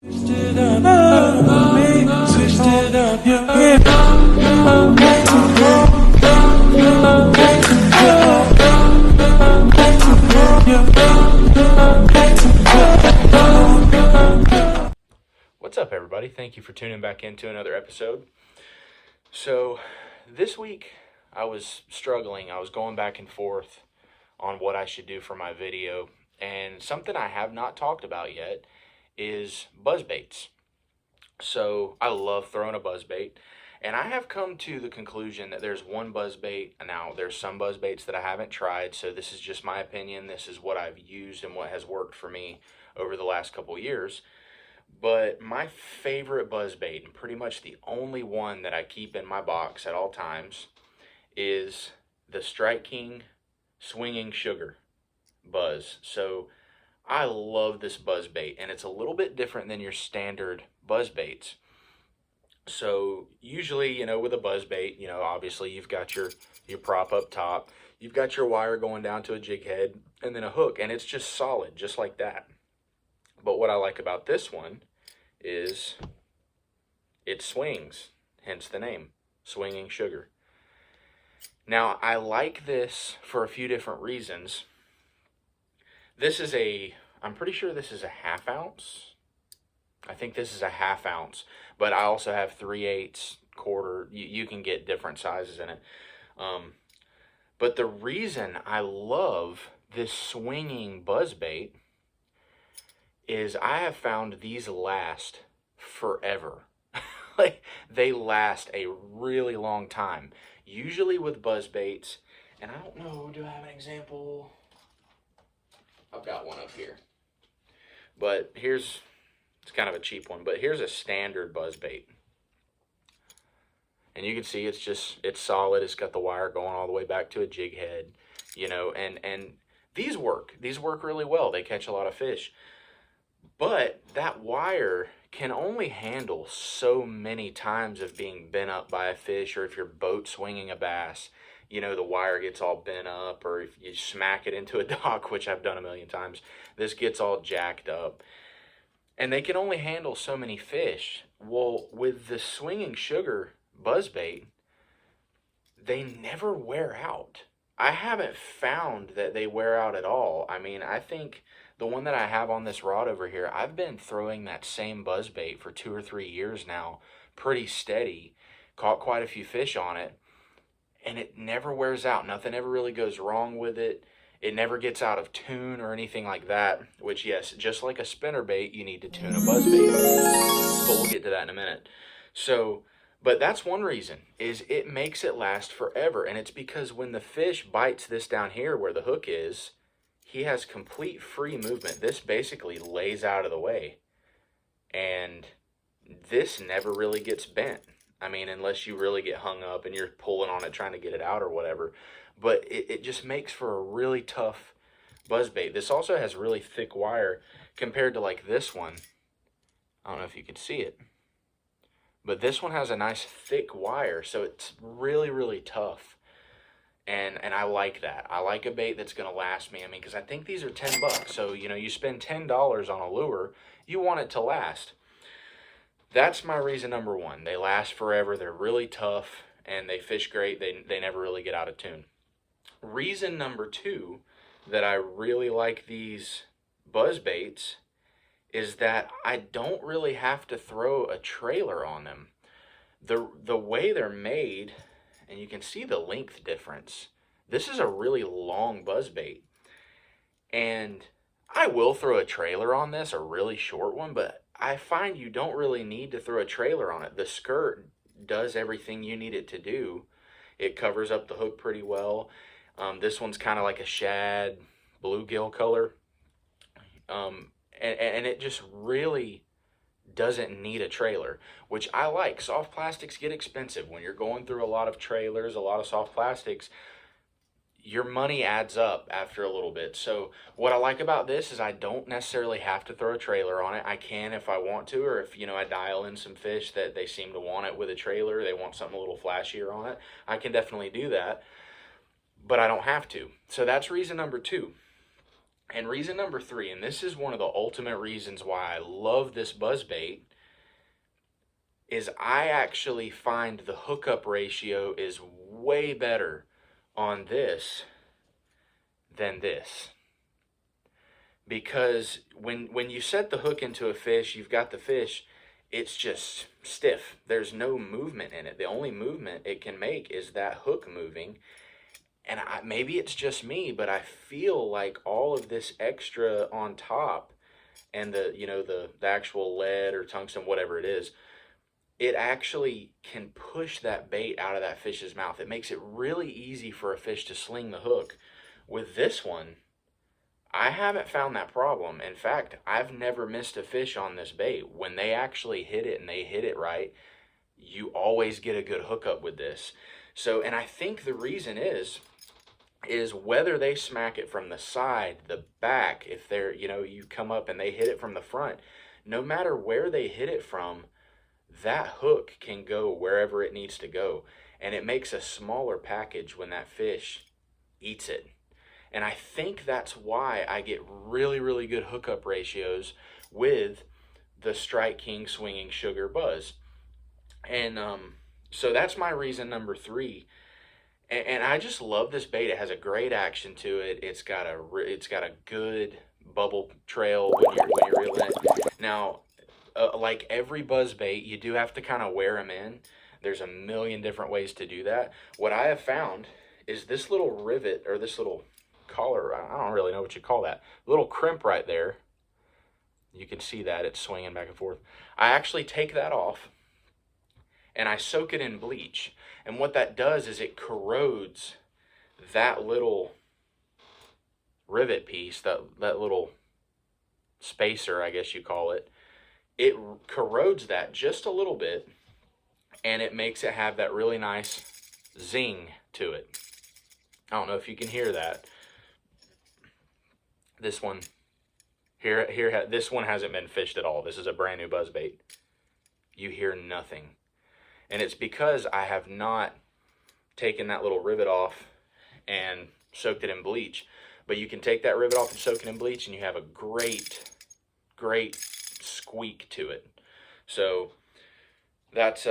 Switched it up, me, switched it up, yeah. What's up, everybody? Thank you for tuning back into another episode. So, this week I was struggling. I was going back and forth on what I should do for my video, and something I have not talked about yet is buzzbaits. So, I love throwing a buzzbait, and I have come to the conclusion that there's one buzzbait. Now, there's some buzzbaits that I haven't tried, so this is just my opinion. This is what I've used and what has worked for me over the last couple years. But my favorite buzzbait, and pretty much the only one that I keep in my box at all times, is the Strike King Swinging Sugar Buzz. So I love this buzzbait, and it's a little bit different than your standard buzzbaits. So usually, with a buzzbait, obviously you've got your prop up top, you've got your wire going down to a jig head, and then a hook, and it's just solid, just like that. But what I like about this one is it swings, hence the name, Swinging Sugar. Now, I like this for a few different reasons. I'm pretty sure this is a half ounce. I think this is a half ounce, but I also have 3/8, quarter. You can get different sizes in it. But the reason I love this swinging buzzbait is I have found these last forever. Like, they last a really long time. Usually with buzzbaits, and I don't know, do I have an example? I've got one up here. But it's kind of a cheap one, but here's a standard buzzbait. And you can see it's solid. It's got the wire going all the way back to a jig head, and these work. These work really well. They catch a lot of fish. But that wire can only handle so many times of being bent up by a fish, or if you're boat swinging a bass, the wire gets all bent up, or if you smack it into a dock, which I've done a million times, this gets all jacked up. And they can only handle so many fish. Well, with the Swinging Sugar buzzbait, they never wear out. I haven't found that they wear out at all. I mean, I think the one that I have on this rod over here, I've been throwing that same buzzbait for 2 or 3 years now, pretty steady. Caught quite a few fish on it, and it never wears out. Nothing ever really goes wrong with it. It never gets out of tune or anything like that, which, yes, just like a spinnerbait, you need to tune a buzzbait. But we'll get to that in a minute. But that's one reason, is it makes it last forever. And it's because when the fish bites this down here where the hook is, he has complete free movement. This basically lays out of the way. And this never really gets bent. I mean, unless you really get hung up and you're pulling on it trying to get it out or whatever. But it just makes for a really tough buzzbait. This also has really thick wire compared to like this one. I don't know if you can see it. But this one has a nice thick wire, so it's really, really tough. And I like that. I like a bait that's going to last me. I mean, because I think these are $10. So, you spend $10 on a lure, you want it to last. That's my reason number one. They last forever. They're really tough, and they fish great. They never really get out of tune. Reason number two that I really like these buzzbaits is that I don't really have to throw a trailer on them. The way they're made, and you can see the length difference. This is a really long buzzbait. And I will throw a trailer on this, a really short one, but I find you don't really need to throw a trailer on it. The skirt does everything you need it to do. It covers up the hook pretty well. This one's kind of like a shad bluegill color. And it just really doesn't need a trailer, which I like. Soft plastics get expensive. When you're going through a lot of trailers, a lot of soft plastics, your money adds up after a little bit. So what I like about this is I don't necessarily have to throw a trailer on it. I can if I want to, or if, I dial in some fish that they seem to want it with a trailer, they want something a little flashier on it, I can definitely do that, but I don't have to. So that's reason number two. And reason number 3, and this is one of the ultimate reasons why I love this buzzbait, is I actually find the hookup ratio is way better on this than this. Because when you set the hook into a fish, you've got the fish, it's just stiff. There's no movement in it. The only movement it can make is that hook moving. And maybe it's just me, but I feel like all of this extra on top and the actual lead or tungsten, whatever it is, it actually can push that bait out of that fish's mouth. It makes it really easy for a fish to sling the hook. With this one, I haven't found that problem. In fact, I've never missed a fish on this bait. When they actually hit it and they hit it right, you always get a good hookup with this. So, and I think the reason is whether they smack it from the side, the back, if they're, you come up and they hit it from the front, no matter where they hit it from, that hook can go wherever it needs to go. And it makes a smaller package when that fish eats it. And I think that's why I get really, really good hookup ratios with the Strike King Swinging Sugar Buzz. And so that's my reason number 3. And I just love this bait. It has a great action to it. It's got a good bubble trail when you're reeling it. Now, like every buzz bait, you do have to kind of wear them in. There's a million different ways to do that. What I have found is this little rivet, or this little collar, I don't really know what you call that, little crimp right there. You can see that it's swinging back and forth. I actually take that off and I soak it in bleach. And what that does is it corrodes that little rivet piece, that little spacer, I guess you call it. It corrodes that just a little bit, and it makes it have that really nice zing to it. I don't know if you can hear that. This one here, this one hasn't been fished at all. This is a brand new buzzbait. You hear nothing. And it's because I have not taken that little rivet off and soaked it in bleach. But you can take that rivet off and soak it in bleach, and you have a great, great squeak to it. So that's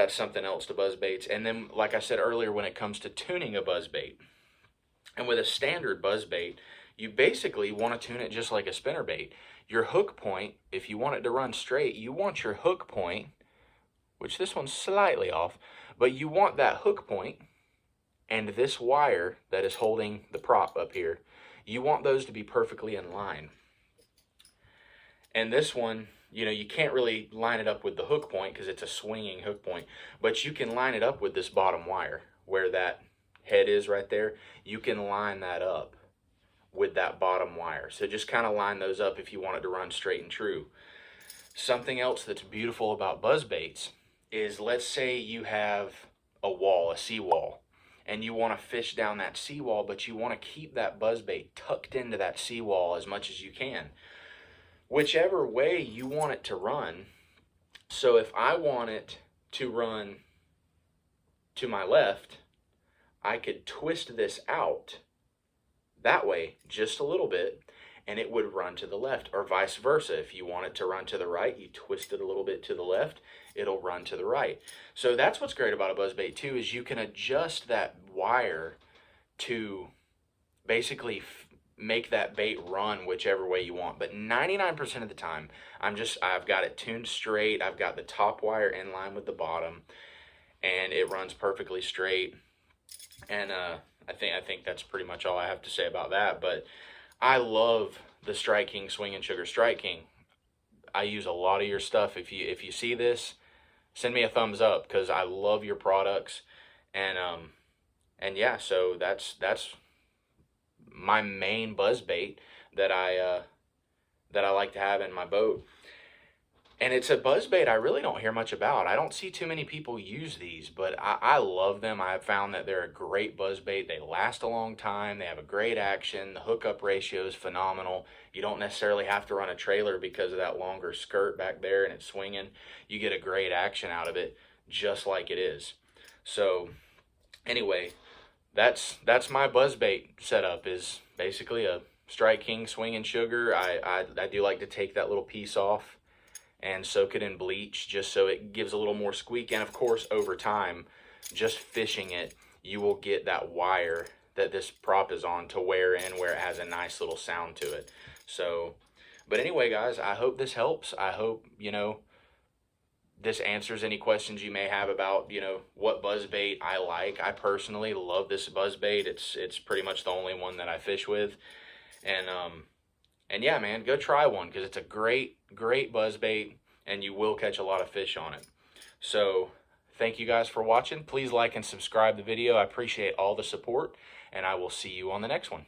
something else to buzzbaits. And then, like I said earlier, when it comes to tuning a buzzbait, and with a standard buzzbait, you basically want to tune it just like a spinnerbait. Your hook point, if you want it to run straight, you want your hook point, which this one's slightly off, but you want that hook point and this wire that is holding the prop up here, you want those to be perfectly in line. And this one, you can't really line it up with the hook point because it's a swinging hook point, but you can line it up with this bottom wire where that head is right there. You can line that up with that bottom wire. So just kind of line those up if you want it to run straight and true. Something else that's beautiful about buzzbaits is, let's say you have a wall, a seawall, and you want to fish down that seawall, but you want to keep that buzzbait tucked into that seawall as much as you can. Whichever way you want it to run. So if I want it to run to my left, I could twist this out that way just a little bit, and it would run to the left, or vice versa. If you want it to run to the right, you twist it a little bit to the left, it'll run to the right. So that's what's great about a buzzbait too, is you can adjust that wire to basically make that bait run whichever way you want. But 99% of the time, I've got it tuned straight. I've got the top wire in line with the bottom, and it runs perfectly straight. And I think that's pretty much all I have to say about that. But I love the Strike King Swinging Sugar. Strike King, I use a lot of your stuff. If you see this, send me a thumbs up, because I love your products. And yeah, so that's my main buzzbait that I like to have in my boat. And it's a buzzbait I really don't hear much about. I don't see too many people use these, but I love them. I've found that they're a great buzzbait. They last a long time. They have a great action. The hookup ratio is phenomenal. You don't necessarily have to run a trailer because of that longer skirt back there and it's swinging. You get a great action out of it just like it is. So anyway, that's my buzzbait setup, is basically a Strike King Swinging Sugar, I do like to take that little piece off and soak it in bleach just so it gives a little more squeak. And of course, over time, just fishing it, you will get that wire that this prop is on to wear in where it has a nice little sound to it. So, but anyway, guys, I hope this helps. I hope, this answers any questions you may have about, what buzzbait I like. I personally love this buzzbait. It's pretty much the only one that I fish with. And yeah, man, go try one because it's a great buzzbait and you will catch a lot of fish on it. So thank you guys for watching. Please like and subscribe the video. I appreciate all the support, and I will see you on the next one.